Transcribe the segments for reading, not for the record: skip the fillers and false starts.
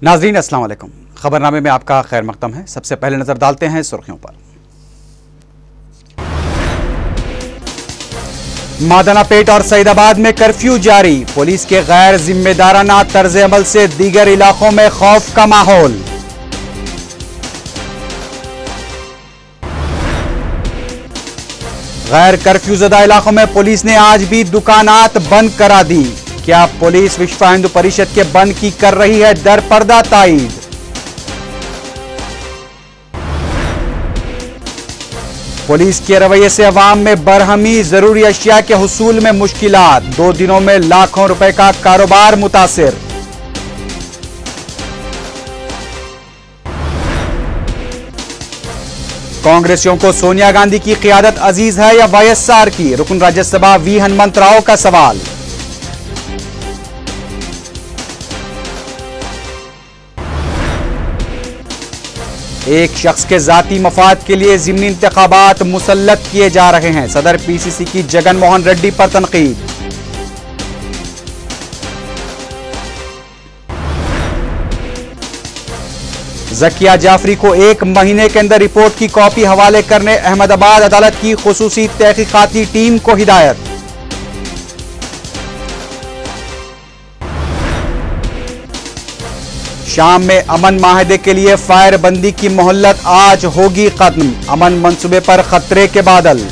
नाजरीन अस्सलाम वालेकुम। खबरनामे में आपका खैर मकदम है। सबसे पहले नजर डालते हैं सुर्खियों पर। मादनापेट और सईदाबाद में कर्फ्यू जारी, पुलिस के गैर जिम्मेदाराना तर्ज अमल से दीगर इलाकों में खौफ का माहौल। गैर कर्फ्यू ज़दा इलाकों में पुलिस ने आज भी दुकानात बंद करा दी। क्या पुलिस विश्व हिंदू परिषद के बंद की कर रही है दरपर्दा ताईद। पुलिस के रवैये से अवाम में बरहमी, जरूरी अशिया के हुसूल में मुश्किलात, 2 दिनों में लाखों रुपए का कारोबार मुतासिर। कांग्रेसियों को सोनिया गांधी की क़ियादत अजीज है या वाईएसआर की, रुकन राज्यसभा वी हनुमंत राव का सवाल। एक शख्स के जाती मफाद के लिए ज़िमनी इंतखाबात मुसल्लत किए जा रहे हैं, सदर पीसीसी की जगन मोहन रेड्डी पर तनकीद। ज़किया जाफरी को 1 महीने के अंदर रिपोर्ट की कॉपी हवाले करने अहमदाबाद अदालत की खुसूसी तहकीकाती टीम को हिदायत। शाम में अमन माहदे के लिए फायरबंदी की मोहल्लत आज होगी खत्म, अमन मंसूबे पर खतरे के बादल।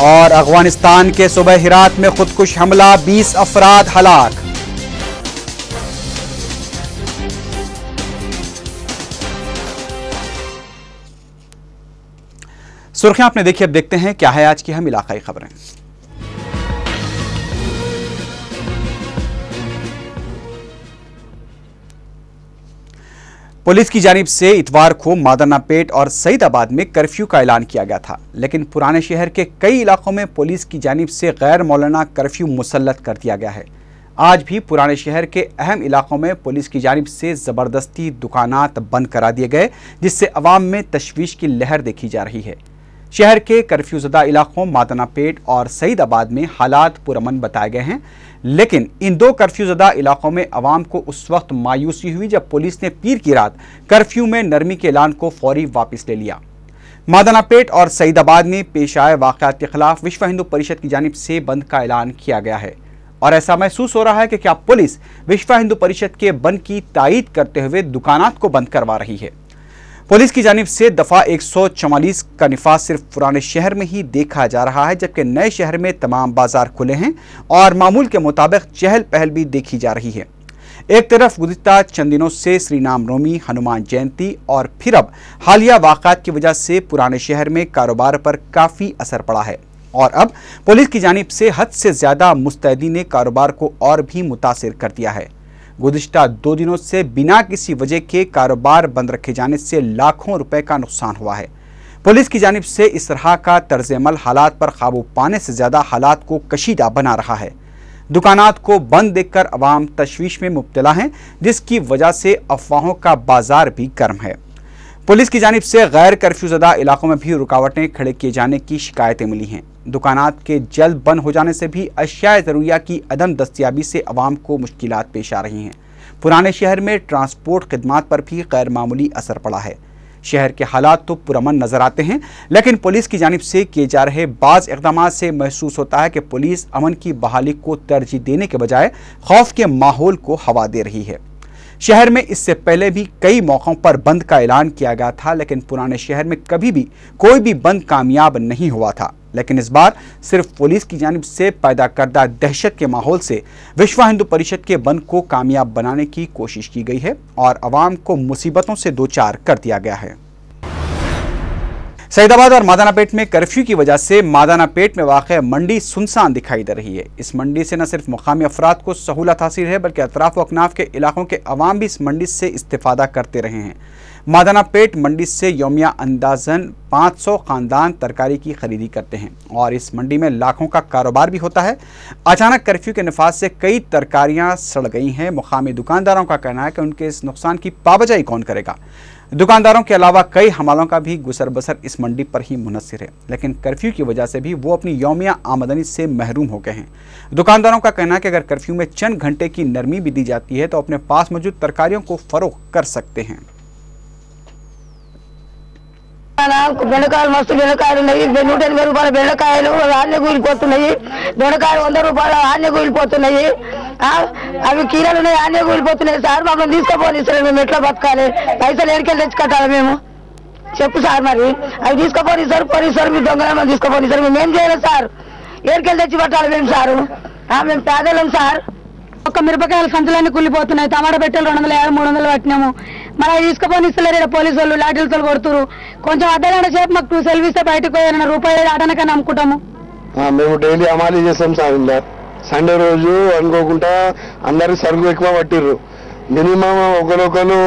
और अफगानिस्तान के सूबे हिरात में खुदकुश हमला, 20 अफराद हलाक। सुर्खियां आपने देखी, अब देखते हैं क्या है आज की हम इलाकाई खबरें। पुलिस की जानिब से इतवार को मादनापेट और सईदाबाद में कर्फ्यू का ऐलान किया गया था, लेकिन पुराने शहर के कई इलाकों में पुलिस की जानिब से गैर मौलाना कर्फ्यू मुसल्लत कर दिया गया है। आज भी पुराने शहर के अहम इलाकों में पुलिस की जानिब से ज़बरदस्ती दुकानात बंद करा दिए गए, जिससे अवाम में तशवीश की लहर देखी जा रही है। शहर के कर्फ्यू ज़दा इलाकों मादनापेट और सईदाबाद में हालात पुरअमन बताए गए हैं, लेकिन इन 2 कर्फ्यू ज़दा इलाकों में अवाम को उस वक्त मायूसी हुई जब पुलिस ने पीर की रात कर्फ्यू में नरमी के ऐलान को फौरी वापस ले लिया। मादनापेट और सईदाबाद में पेश आए वाक़यात के खिलाफ विश्व हिंदू परिषद की जानिब से बंद का ऐलान किया गया है और ऐसा महसूस हो रहा है कि क्या पुलिस विश्व हिंदू परिषद के बंद की तायीद करते हुए दुकानात को बंद करवा रही है। पुलिस की जानिब से दफ़ा 144 का निफाज सिर्फ पुराने शहर में ही देखा जा रहा है, जबकि नए शहर में तमाम बाजार खुले हैं और मामूल के मुताबिक चहल पहल भी देखी जा रही है। एक तरफ गुज़िश्ता चंद दिनों से श्री राम नवमी, हनुमान जयंती और फिर अब हालिया वाक़यात की वजह से पुराने शहर में कारोबार पर काफ़ी असर पड़ा है और अब पुलिस की जानिब से हद से ज़्यादा मुस्तैदी ने कारोबार को और भी मुतासिर कर दिया है। गुज़िश्ता 2 दिनों से बिना किसी वजह के कारोबार बंद रखे जाने से लाखों रुपए का नुकसान हुआ है। पुलिस की जानिब से इस तरह का तर्ज अमल हालात पर काबू पाने से ज़्यादा हालात को कशीदा बना रहा है। दुकानात को बंद देखकर अवाम तशवीश में मुब्तला हैं, जिसकी वजह से अफवाहों का बाजार भी गर्म है। पुलिस की जानिब से गैर कर्फ्यू ज़दा इलाकों में भी रुकावटें खड़े किए जाने की शिकायतें मिली हैं। दुकानात के जल्द बंद हो जाने से भी अशियाए ज़रूरिया की अदम दस्तियाबी से अवाम को मुश्किलात पेश आ रही हैं। पुराने शहर में ट्रांसपोर्ट खिदमात पर भी गैर मामूली असर पड़ा है। शहर के हालात तो पुरअमन नज़र आते हैं, लेकिन पुलिस की जानिब से किए जा रहे बाज़ इक़दाम से महसूस होता है कि पुलिस अमन की बहाली को तरजीह देने के बजाय खौफ के माहौल को हवा दे रही है। शहर में इससे पहले भी कई मौक़ों पर बंद का ऐलान किया गया था, लेकिन पुराने शहर में कभी भी कोई भी बंद कामयाब नहीं हुआ था। लेकिन इस बार सिर्फ पुलिस की जानिब से पैदा करदा दहशत के माहौल से विश्व हिंदू परिषद के बंद को कामयाब बनाने की कोशिश की गई है और अवाम को मुसीबतों से दो चार कर दिया गया है। सईदाबाद और मादनापेट में कर्फ्यू की वजह से मादनापेट में वाक़ मंडी सुनसान दिखाई दे रही है। इस मंडी से न सिर्फ मुकामी अफराद को सहूलत हासिल है, बल्कि अतराफ व अकनाफ के इलाकों के अवाम भी इस मंडी से इस्तिफादा करते रहे हैं। मादनापेट मंडी से यौमिया अंदाजन 500 ख़ानदान तरकारी की खरीदी करते हैं और इस मंडी में लाखों का कारोबार भी होता है। अचानक कर्फ्यू के नफाज से कई तरकारियां सड़ गई हैं। मुकामी दुकानदारों का कहना है कि उनके इस नुकसान की पाबजाई कौन करेगा। दुकानदारों के अलावा कई हमालों का भी गुजर बसर इस मंडी पर ही मुनहसिर है, लेकिन कर्फ्यू की वजह से भी वो अपनी यौमिया आमदनी से महरूम हो गए हैं। दुकानदारों का कहना है कि अगर कर्फ्यू में चंद घंटे की नरमी भी दी जाती है तो अपने पास मौजूद तरकारियों को फरोख्त कर सकते हैं। బెండకాయలు మస్తు బెండకాయలు ఉన్నాయి, 180 రూపాయల బెండకాయలు ఆన్నే కూలిపోతున్నాయి, దొండకాయలు 100 రూపాయలు ఆన్నే కూలిపోతున్నాయి, అవి కీరలు ఉన్నాయి ఆన్నే కూలిపోతున్నాయి। సార్ మమ్మల్ని తీసుకుపోని సార్, మేము ఎట్లా బతకాలి? పైసలు ఎడికెళ్ళి తెచ్చి కట్టాలి మేము? చెప్పు సార్, మరి అవి తీసుకుపోని సార్, పోనీ సార్, మీ దొంగలమ్మ తీసుకుపోని సార్, మేము ఏం చేయాలి సార్? ఎడికెళ్ళి తెచ్చి పట్టాలి మేము సారు? మేము పేదలం సార్। ఒక్క మిరపకాయల సంచులన్నీ కూలిపోతున్నాయి, టమాటా పెట్టెలు 250 300 పట్టినాము, మరి తీసుకుపోని ఇస్తలేరు పోలీసు వాళ్ళు, లాఠీలతో కొడుతురు। కొంచెం అర్ధగంట సేపు మాకు సెలవు ఇస్తే బయటకు పోయాను, రూపాయలు ఆటనకని అమ్ముకుంటాము। మేము డైలీ అమాలీ చేస్తాం సార్। ఇలా సండే రోజు అనుకోకుండా అందరికి సరుకు ఎక్కువ పట్టిర్రు, మినిమం ఒకరొకరు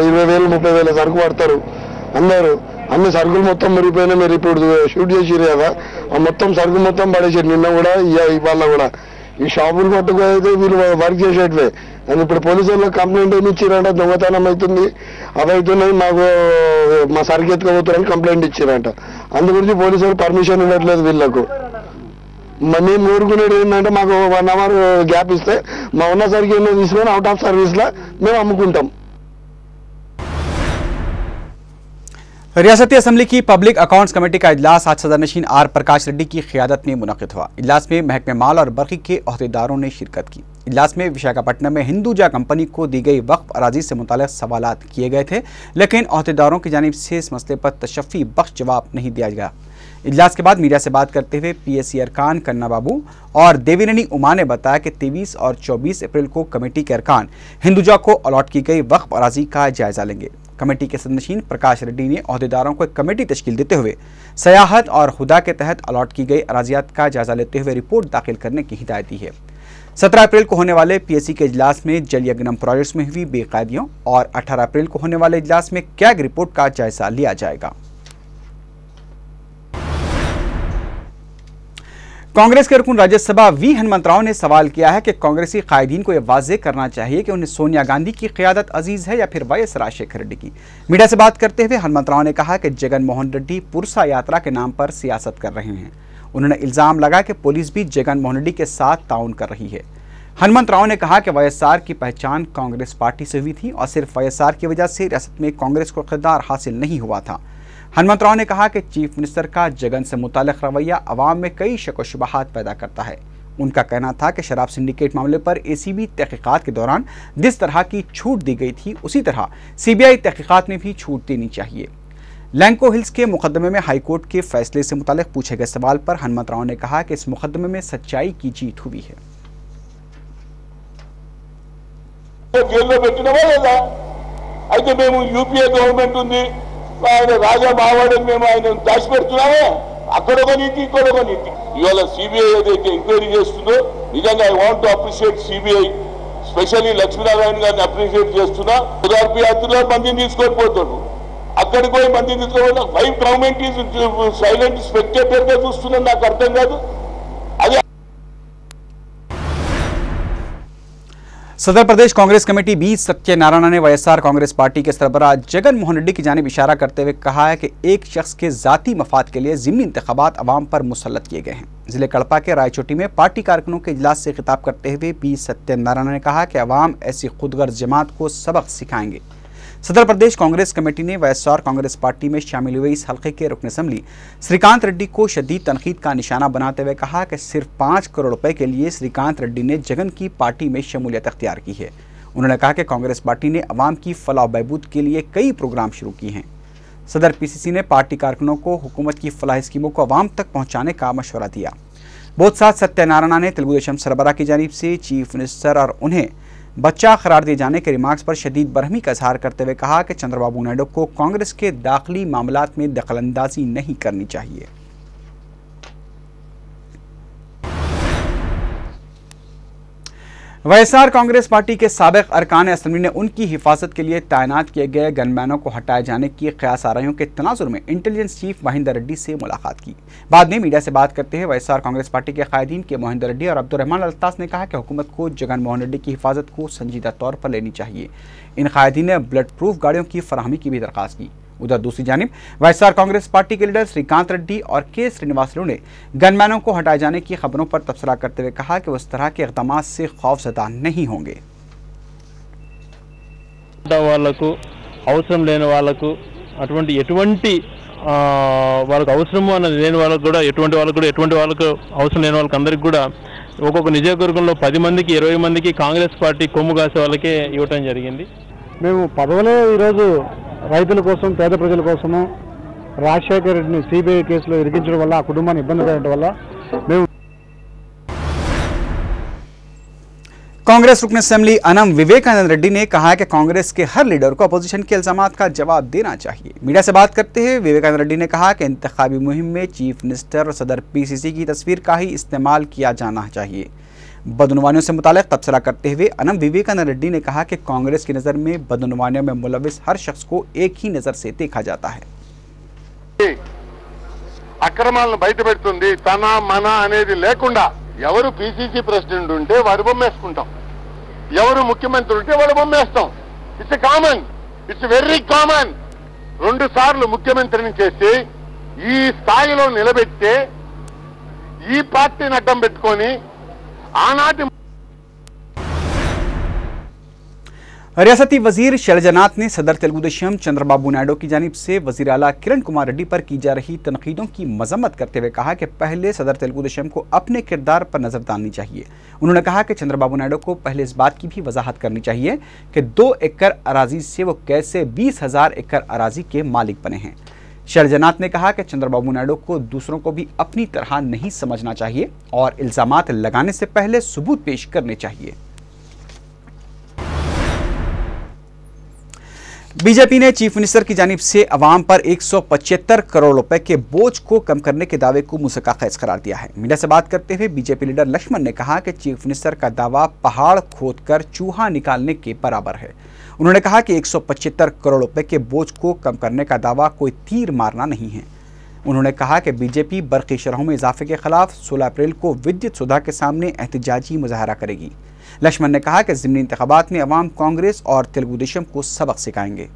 20,000 30,000 సరుకు పడతారు అందరూ। అన్ని సరుకులు మొత్తం మురిగిపోయినాయి। మీరు ఇప్పుడు షూట్ చేసిరు కదా, మొత్తం సరుకు మొత్తం పడేసారు నిన్న కూడా ఇవాళ కూడా। ఈ షాపులు పట్టుకుపోయితే వీళ్ళు వర్క్ చేసేటివే, అని ఇప్పుడు పోలీసు వాళ్ళకి కంప్లైంట్ ఏమి ఇచ్చిరంట, దొంగతనం అవుతుంది అవి అవుతున్నాయి మాకు, మా సరుకు ఎత్తుకపోతారని కంప్లైంట్ ఇచ్చిరంట। అందు గురించి పోలీసు వాళ్ళు పర్మిషన్ ఇవ్వట్లేదు వీళ్ళకు। మేము ఊరుకునేది ఏంటంటే మాకు 1 అవర్ గ్యాప్ ఇస్తే మా ఉన్న సరుకు ఏమో తీసుకొని అవుట్ ఆఫ్ సర్వీస్లో మేము అమ్ముకుంటాం। रियासती असम्बली की पब्लिक अकाउंट्स कमेटी का इजलास आज सदर नशीन आर प्रकाश रेड्डी की क़ियादत में मुनक़िद हुआ। इजलास में महकमे माल और बर्क़ी के अहदेदारों ने शिरकत की। इजलास में विशाखापट्टनम में हिंदुजा कंपनी को दी गई वक्फ अराजी से मुताल्लिक़ सवालात किए गए थे, लेकिन अहदेदारों की जानिब से इस मसले पर तशफ़ी बख्श जवाब नहीं दिया गया। इजलास के बाद मीडिया से बात करते हुए PSC अरकान कन्ना बाबू और देवीरनी उमा ने बताया कि 23 और 24 अप्रैल को कमेटी के अरकान हिंदुजा को अलॉट की गई वक्फ अराजी का जायजा लेंगे। कमेटी के सदनशीन प्रकाश रेड्डी ने अहदेदारों को एक कमेटी तश्कील देते हुए सयाहत और हुदा के तहत अलॉट की गई अराजियात का जायजा लेते हुए रिपोर्ट दाखिल करने की हिदायत दी है। 17 अप्रैल को होने वाले PSC के इजलास में जल यज्ञम प्रोजेक्ट्स में हुई बेकायदियों और 18 अप्रैल को होने वाले इजलास में कैग रिपोर्ट का जायजा लिया जाएगा। कांग्रेस के रुकन राज्यसभा वी हनुमंतराव ने सवाल किया है कि कांग्रेसी कायदीन को यह वाज़ेह करना चाहिए कि उन्हें सोनिया गांधी की क़ियादत अजीज़ है या फिर YS राजशेखर रेड्डी की। मीडिया से बात करते हुए हनुमंतराव ने कहा कि जगन मोहन रेड्डी पुरसा यात्रा के नाम पर सियासत कर रहे हैं। उन्होंने इल्ज़ाम लगाया कि पुलिस भी जगन मोहन रेड्डी के साथ ताउन कर रही है। हनुमंतराव ने कहा कि YSR की पहचान कांग्रेस पार्टी से हुई थी और सिर्फ YSR की वजह से रियासत में कांग्रेस को इक़्तिदार हासिल नहीं हुआ था। हनुमंतराव ने कहा कि चीफ मिनिस्टर का जगन से मुताल्लिक़ रवैया अवाम में कई शक व शुबहात पैदा करता है। उनका कहना था कि शराब सिंडिकेट मामले पर ACB तहक़ीक़ात के दौरान जिस तरह की छूट दी गई थी उसी तरह CBI तहक़ीक़ात में भी छूट देनी चाहिए। लैंको हिल्स के मुकदमे में हाईकोर्ट के फैसले से मुताल्लिक़ पूछे गए सवाल पर हनुमंतराव ने कहा कि इस मुकदमे में सच्चाई की जीत हुई है। ఆయన రాజా మావాడని మేము ఆయన దాచిపెడుతున్నామే, అక్కడ ఒక నీతి ఇక్కడ ఒక నీతి। ఇవాళ CBI ఏదైతే ఎంక్వైరీ చేస్తుందో నిజంగా I want to appreciate CBI, specially Lakshminarayana గారిని అప్రిషియేట్ చేస్తున్నా। ఉదార్పి యాత్రలో మందిని తీసుకొని పోతాడు, అక్కడికి పోయి మందిని తీసుకోవాలి। Why government is silent spectator గా చూస్తున్నా, నాకు అర్థం కాదు। అది सदर प्रदेश कांग्रेस कमेटी बी सत्यनारायण ने YSR कांग्रेस पार्टी के सरबराह जगन मोहन रेड्डी की जानिब इशारा करते हुए कहा है कि एक शख्स के ज़ाती मफाद के लिए ज़िमनी इंतखाबात अवाम पर मुसल्लत किए गए हैं। ज़िले कड़पा के रायचोटी में पार्टी कारकुनों के इजलास से खिताब करते हुए बी सत्यनारायण ने कहा कि अवाम ऐसी खुदगर्ज जमात को सबक सिखाएंगे। सदर प्रदेश कांग्रेस कमेटी ने YSR कांग्रेस पार्टी में शामिल हुए इस हल्के के रुकन असम्बली श्रीकांत रेड्डी को शदीद तनकीद का निशाना बनाते हुए कहा कि सिर्फ 5 करोड़ रुपए के लिए श्रीकांत रेड्डी ने जगन की पार्टी में शमूलियत अख्तियार की है। उन्होंने कहा कि कांग्रेस पार्टी ने अवाम की फलाह बहबूद के लिए कई प्रोग्राम शुरू किए हैं। सदर PCC ने पार्टी कारकुनों को हुकूमत की फलाही स्कीमों को अवाम तक पहुँचाने का मशवरा दिया। बहुत साथ सत्यनारायण ने तेलुगु देशम सरबराह की जानिब से चीफ मिनिस्टर और उन्हें बच्चा करार दिए जाने के रिमार्क्स पर शदीद बरहमी का इजहार करते हुए कहा कि चंद्रबाबू नायडू को कांग्रेस के दाखिली मामलात में दखलंदाजी नहीं करनी चाहिए। वाईएसआर कांग्रेस पार्टी के साबिक अरकान असेंबली ने उनकी हिफाजत के लिए तैनात किए गए गनमैनों को हटाए जाने की क़यास आराइयों के तनाजुर में इंटेलिजेंस चीफ महिंदर रेड्डी से मुलाकात की। बाद में मीडिया से बात करते हुए वाईएसआर कांग्रेस पार्टी के कायदीन के महिंदर रेड्डी और अब्दुर्रहमान अल्ताफ ने कहा कि हुकूमत को जगनमोहन रेड्डी की हिफाजत को संजीदा तौर पर लेनी चाहिए। इन कायदीन ने ब्लड प्रूफ गाड़ियों की फराहमी की भी दरख्वास्त की। उधर दूसरी जानिब वाईएसआर कांग्रेस पार्टी के लीडर श्रीकांत रेड्डी और के श्रीनिवासलू ने गनमैनों को हटाए जाने की खबरों पर तबसरा करते हुए कहा कि वो इस तरह के इक़दाम से खौफजदा नहीं होंगे। వాళ్ళకు అవసరం లేని వాళ్ళకు ఎటువంటి వాళ్ళకు అవసరము అన్నది లేని వాళ్ళకు కూడా ఎటువంటి వాళ్ళకు అవసరం లేని వాళ్ళకి అందరికి కూడా ఒక్కొక్క నియోజకవర్గంలో 10 మందికి 20 మందికి కాంగ్రెస్ పార్టీ కొమ్ము కాసే వాళ్ళకే ఇవ్వటం జరిగింది। మేము పదవులే ఈరోజు రైతుల కోసం పేద ప్రజల కోసము రాజశేఖర్ రెడ్డిని సిబిఐ కేసులో ఇరికించడం వల్ల ఆ కుటుంబాన్ని ఇబ్బంది పెట్టడం వల్ల మేము कांग्रेस रुकन असेंबली अनम विवेकानंद रेड्डी ने कहा कि कांग्रेस के हर लीडर को अपोजिशन के इल्जामात का जवाब देना चाहिए। मीडिया से बात करते हुए विवेकानंद रेड्डी ने कहा कि इंतखाबी मुहिम में चीफ मिनिस्टर और सदर पीसीसी की तस्वीर का ही इस्तेमाल किया जाना चाहिए। बदनवानियों से मुताल्लिक तबसरा करते हुए अनम विवेकानंद रेड्डी ने कहा कि कांग्रेस की नज़र में बदनवानियों में मुलविस हर शख्स को एक ही नज़र से देखा जाता है। అక్రమాలను బయటపెడుతుంది తన మన అనేది లేకుండా ఎవరు పీసీసీ ప్రెసిడెంట్ ఉంటే వారి బొమ్మేసుకుంటాం, ఎవరు ముఖ్యమంత్రి ఉంటే వాడు బొమ్మేస్తాం। It's common, it's very common. 2 సార్లు ముఖ్యమంత్రిని చేసి ఈ స్థాయిలో నిలబెట్టే ఈ పార్టీని అడ్డం పెట్టుకొని ఆనాటి रियासती वजीर शैलजानाथ ने सदर तेलुगुदेशम चंद्रबाबू नायडू की जानिब से वजीर आला किरण कुमार रेड्डी पर की जा रही तनकीदों की मजम्मत करते हुए कहा कि पहले सदर तेलुगुदेशम को अपने किरदार पर नजर डालनी चाहिए। उन्होंने कहा कि चंद्रबाबू नायडू को पहले इस बात की भी वजाहत करनी चाहिए कि 2 एकड़ अराजी से वो कैसे 20,000 एकड़ अराजी के मालिक बने हैं। शैलजानाथ ने कहा कि चंद्रबाबू नायडू को दूसरों को भी अपनी तरह नहीं समझना चाहिए और इल्जामात लगाने से पहले सबूत पेश करने चाहिए। बीजेपी ने चीफ मिनिस्टर की जानिब से अवाम पर 175 करोड़ रुपए के बोझ को कम करने के दावे को मुसक्का खैज करार दिया है। मीडिया से बात करते हुए बीजेपी लीडर लक्ष्मण ने कहा कि चीफ मिनिस्टर का दावा पहाड़ खोदकर चूहा निकालने के बराबर है। उन्होंने कहा कि 175 करोड़ रुपए के बोझ को कम करने का दावा कोई तीर मारना नहीं है। उन्होंने कहा कि बीजेपी बरक़ी शरहों में इजाफे के खिलाफ 16 अप्रैल को विद्युत सुधा के सामने एहतजाजी मुजाहरा करेगी। लक्ष्मण ने कहा कि ज़िमनी इंतखाबात में अवाम कांग्रेस और तेलुगुदेशम को सबक सिखाएंगे।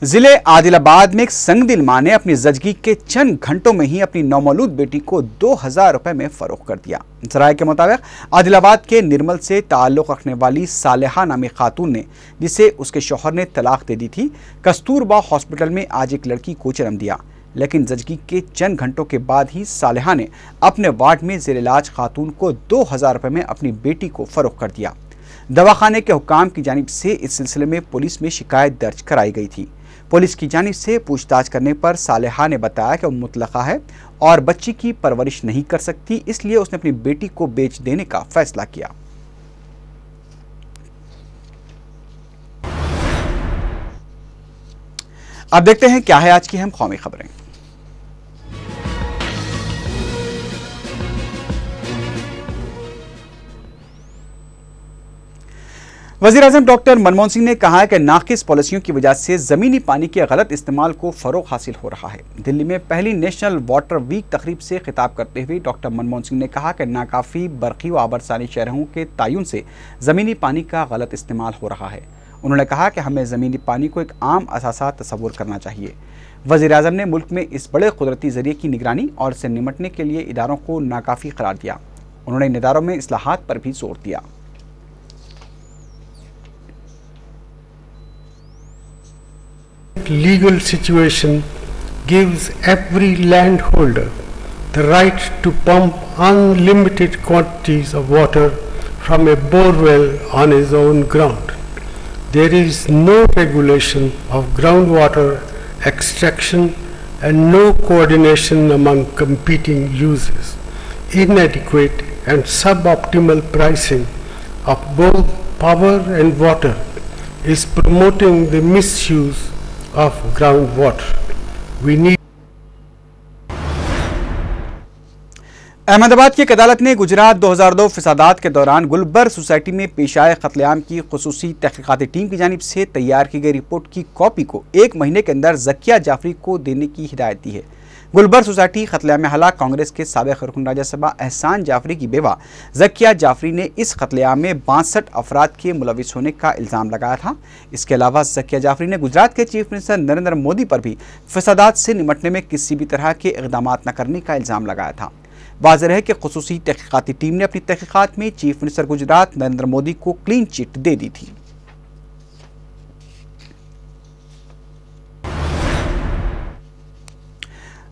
जिले आदिलाबाद में एक संगदिल मां ने अपनी जजगी के चंद घंटों में ही अपनी नौमौलूद बेटी को 2,000 रुपए में फरोख्त कर दिया। जराये के मुताबिक आदिलाबाद के निर्मल से ताल्लुक़ रखने वाली सालेहा नामी खातून ने, जिसे उसके शौहर ने तलाक दे दी थी, कस्तूरबा हॉस्पिटल में आज एक लड़की को जन्म दिया। लेकिन जजगी के चंद घंटों के बाद ही सालेहा ने अपने वार्ड में ज़ेर इलाज खातून को 2,000 रुपए में अपनी बेटी को फरोख्त कर दिया। दवाखाने के हुक्काम की जानिब से इस सिलसिले में पुलिस में शिकायत दर्ज कराई गई थी। पुलिस की जानिब से पूछताछ करने पर सालेहा ने बताया कि वो मुतलका है और बच्ची की परवरिश नहीं कर सकती, इसलिए उसने अपनी बेटी को बेच देने का फैसला किया। अब देखते हैं क्या है आज की अहम कौमी खबरें। वज़ीर-ए-आज़म डॉक्टर मनमोहन सिंह ने कहा है कि नाक़िस पॉलिसियों की वजह से ज़मीनी पानी के गलत इस्तेमाल को फ़रोग़ हासिल हो रहा है। दिल्ली में पहली नेशनल वाटर वीक तकरीब से खिताब करते हुए डॉक्टर मनमोहन सिंह ने कहा कि नाकाफ़ी बरक़ी व आबरसानी शहरों के तयन से ज़मीनी पानी का गलत इस्तेमाल हो रहा है। उन्होंने कहा कि हमें ज़मीनी पानी को एक आम असासा तस्वुर करना चाहिए। वज़ीर-ए-आज़म ने मुल्क में इस बड़े कुदरती ज़रिए की निगरानी और इससे निमटने के लिए इदारों को नाकाफ़ी करार दिया। उन्होंने इन इदारों में इस्लाहात पर भी जोर दिया। Legal situation gives every landholder the right to pump unlimited quantities of water from a borewell on his own ground. There is no regulation of groundwater extraction and no coordination among competing users. Inadequate and suboptimal pricing of both power and water is promoting the misuse of groundwater. We need Ahmedabad की एक अदालत ने गुजरात 2002 फसादात के दौरान गुलबर society में पेश आए कत्लेआम की खुसूसी तहकीकाती टीम की जानिब से तैयार की गई रिपोर्ट की कॉपी को 1 महीने के अंदर जकिया जाफरी को देने की हिदायत दी है। गुलबर सोसाइटी कत्लेआम में हलाक कांग्रेस के साबिक रुकन राज्यसभा एहसान जाफरी की बेवा जकिया जाफरी ने इस कत्लेआम में 62 अफराद के मुलविस होने का इल्ज़ाम लगाया था। इसके अलावा जकिया जाफरी ने गुजरात के चीफ मिनिस्टर नरेंद्र मोदी पर भी फसादात से निपटने में किसी भी तरह के इक़दाम न करने का इल्ज़ाम लगाया था। वाज़ेह है कि खुसूसी तहकीकाती टीम ने अपनी तहकीकात में चीफ मिनिस्टर गुजरात नरेंद्र मोदी को क्लीन चिट दे दी थी।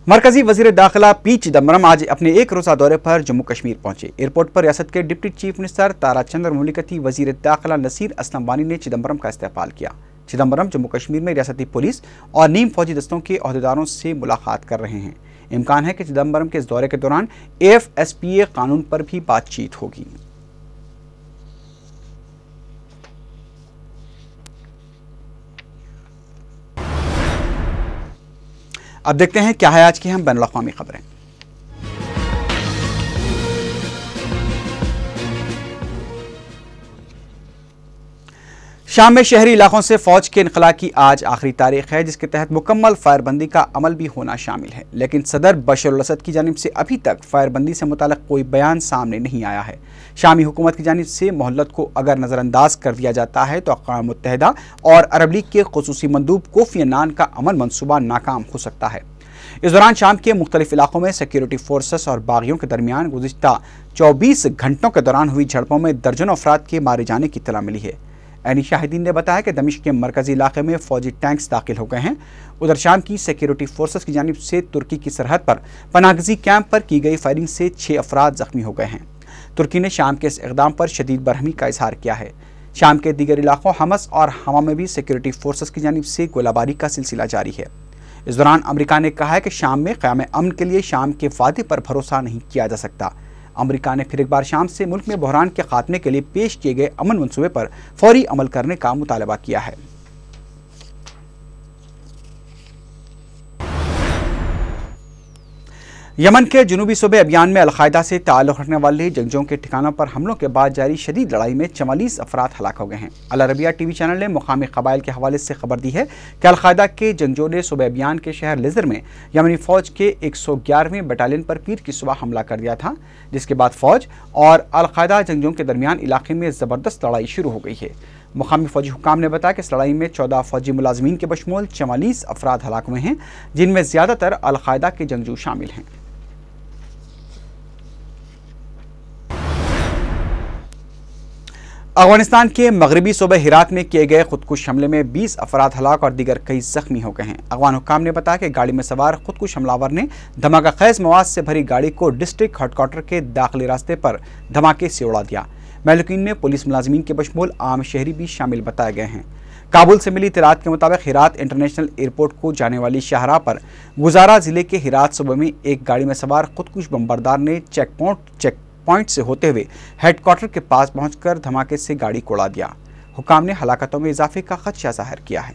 मरकजी वजीर दाखिला पी चिदम्बरम आज अपने एक रोज़ा दौरे पर जम्मू कश्मीर पहुंचे। एयरपोर्ट पर रियासत के डिप्टी चीफ मिनिस्टर ताराचंद और मुमलिकती वजीर दाखिला नसीर असलम वानी ने चिदम्बरम का इस्तकबाल किया। चिदम्बरम जम्मू कश्मीर में रियासती पुलिस और नीम फौजी दस्तों के अहदेदारों से मुलाकात कर रहे हैं। इम्कान है कि चिदम्बरम के इस दौरे के दौरान AFSPA कानून पर भी बातचीत होगी। अब देखते हैं क्या है आज की हम बैनुल-अक़वामी खबरें। शाम में शहरी इलाकों से फौज के इनखला की आज आखिरी तारीख है, जिसके तहत मुकम्मल फायरबंदी का अमल भी होना शामिल है। लेकिन सदर बशर अल असद की जानिब से अभी तक फायरबंदी से मुताल्लिक़ कोई बयान सामने नहीं आया है। शामी हुकूमत की जानिब से मोहल्लत को अगर नज़रअंदाज कर दिया जाता है तो अक़वाम मुत्तहिदा और अरब लीग के ख़ुसूसी मंदूब कोफ़ी अन्नान का अमन मनसूबा नाकाम हो सकता है। इस दौरान शाम के मुख्तलिफ इलाकों में सिक्योरिटी फोर्सेस और बागियों के दरमियान गुज़िश्ता 24 घंटों के दौरान हुई झड़पों में दर्जनों अफराद के मारे जाने की इत्तला मिली है। ऐनी शाहिदीन ने बताया कि दमिश्क के मरकजी इलाके में फौजी टैंक्स दाखिल हो गए हैं। उधर शाम की सिक्योरिटी फोर्सेस की जानिब से तुर्की की सरहद पर पनागजी कैंप पर की गई फायरिंग से 6 अफराद जख्मी हो गए हैं। तुर्की ने शाम के इस इक़दाम पर शदीद बरहमी का इजहार किया है। शाम के दीगर इलाकों हमस और हमा में भी सिक्योरिटी फोर्सेस की जानिब से गोलाबारी का सिलसिला जारी है। इस दौरान अमेरिका ने कहा है कि शाम में क़याम अमन के लिए शाम के वादे पर भरोसा नहीं किया जा सकता। अमेरिका ने फिर एक बार शाम से मुल्क में बहरान के खात्मे के लिए पेश किए गए अमन मंसूबे पर फौरी अमल करने का मुतालबा किया है। यमन के जुनूबी सूबे अभियान में अलकायदा से ताल्लुक़ रखने वाले जंगजों के ठिकानों पर हमलों के बाद जारी शदीद लड़ाई में 44 अफराद हलाक हो गए हैं। अल अरबिया टीवी चैनल ने मुकामी कबाइल के हवाले से खबर दी है कि अलकायदा के जंगजों ने सूबे अभियान के शहर लिजर में यमनी फ़ौज के 111वें बटालियन पर पीर की सुबह हमला कर दिया था, जिसके बाद फ़ौज और अलकायदा जंगजों के दरमियान इलाके में ज़बरदस्त लड़ाई शुरू हो गई है। मुकामी फौजी हुकाम ने बताया कि इस लड़ाई में 14 फौजी मुलाजमीन के बशमूल 44 अफराद हलाक हुए हैं, जिनमें ज़्यादातर अलकायदा के जंगजू शामिल हैं। अफगानिस्तान के मगरबी सूबे हिरात में किए गए खुदकुश हमले में 20 अफराद हलाक और दीगर कई जख्मी हो गए हैं। अफगान हुक्काम ने बताया कि गाड़ी में सवार खुदकुश हमलावर ने धमाका खैज मवाद से भरी गाड़ी को डिस्ट्रिक्ट हेडक्वार्टर के दाखिली रास्ते पर धमाके से उड़ा दिया। महलूकीन में पुलिस मुलाजमीन के बशमूल आम शहरी भी शामिल बताए गए हैं। काबुल से मिली इत्तलात के मुताबिक हिरात इंटरनेशनल एयरपोर्ट को जाने वाली शाहराह पर गुजारा जिले के हिरात सूबे में एक गाड़ी में सवार खुदकुश बम्बरदार ने चेक पॉइंट से होते हुए हेडक्वार्टर के पास पहुंचकर धमाके से गाड़ी को उड़ा दिया। हुकाम ने हलाकतों में इजाफे का खदशा जाहिर किया है।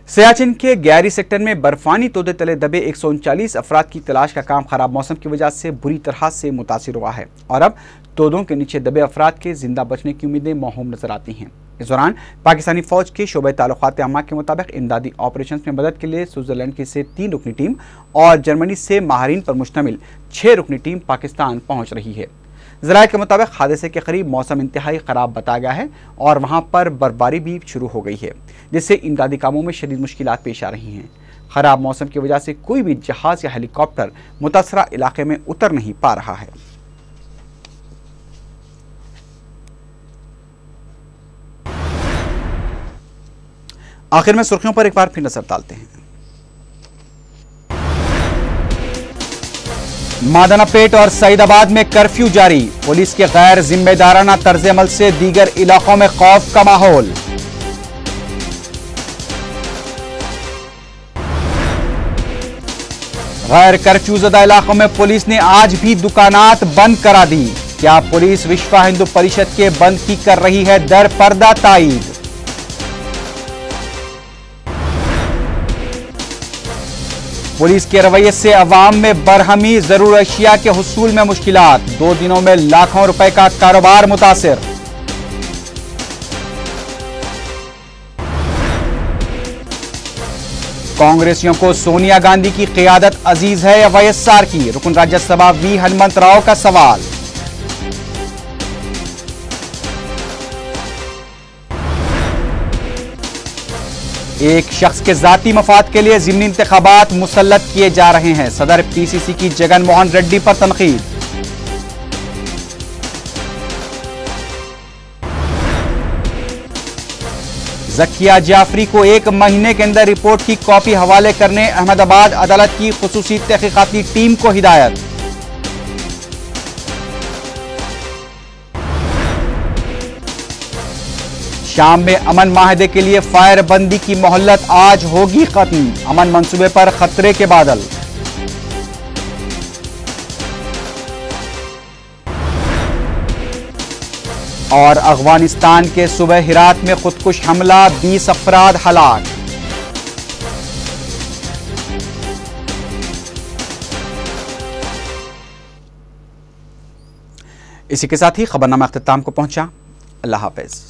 सियाचिन के गैरी सेक्टर में बर्फानी तोदे तले दबे 139 अफराद की तलाश का काम खराब मौसम की वजह से बुरी तरह से मुतासिर हुआ है और अब तोदों के नीचे दबे अफराद के जिंदा बचने की उम्मीदें मौहूम नजर आती हैं। इस दौरान पाकिस्तानी फौज के शोबे ताल्लुकात अम्मा के मुताबिक इमदादी ऑपरेशन में मदद के लिए स्विट्जरलैंड की से 3 रुकनी टीम और जर्मनी से माहरीन पर मुश्तमिल 6 रुकनी टीम पाकिस्तान पहुंच रही है। ज़राए के मुताबिक हादसे के करीब मौसम इंतहाई ख़राब बताया गया है और वहां पर बर्फबारी भी शुरू हो गई है, जिससे इमदादी कामों में शदीद मुश्किलात पेश आ रही हैं। ख़राब मौसम की वजह से कोई भी जहाज़ या हेलीकॉप्टर मुतासरा इलाके में उतर नहीं पा रहा है। आखिर में सुर्खियों पर एक बार फिर नजर डालते हैं। मादनापेट और सईदाबाद में कर्फ्यू जारी, पुलिस के गैर जिम्मेदाराना तर्ज अमल से दीगर इलाकों में खौफ का माहौल। गैर कर्फ्यूज़दा इलाकों में पुलिस ने आज भी दुकानात बंद करा दी। क्या पुलिस विश्व हिंदू परिषद के बंद की कर रही है दर पर्दा तायीद। पुलिस के रवैये से अवाम में बरहमी, जरूर अशिया के हुसूल में मुश्किलात। 2 दिनों में लाखों रुपए का कारोबार मुतासिर। कांग्रेसियों को सोनिया गांधी की क़ियादत अजीज है या वाईएसआर की? रुकन राज्यसभा वी हनुमंत राव का सवाल। एक शख्स के जाती मफाद के लिए ज़िमनी इंतखाबात मुसल्लत किए जा रहे हैं। सदर पीसीसी की जगन मोहन रेड्डी पर तनकीद। ज़किया जाफरी को 1 महीने के अंदर रिपोर्ट की कॉपी हवाले करने अहमदाबाद अदालत की खुसूसी तहकीकाती टीम को हिदायत। शाम में अमन माहदे के लिए फायरबंदी की मोहल्लत आज होगी खत्म। अमन मंसूबे पर खतरे के बादल। और अफगानिस्तान के सूबे हिरात में खुदकुश हमला, 20 अफराद हलाक। इसी के साथ ही खबरनामा अख्तिताम को पहुंचा। अल्लाह हाफिज।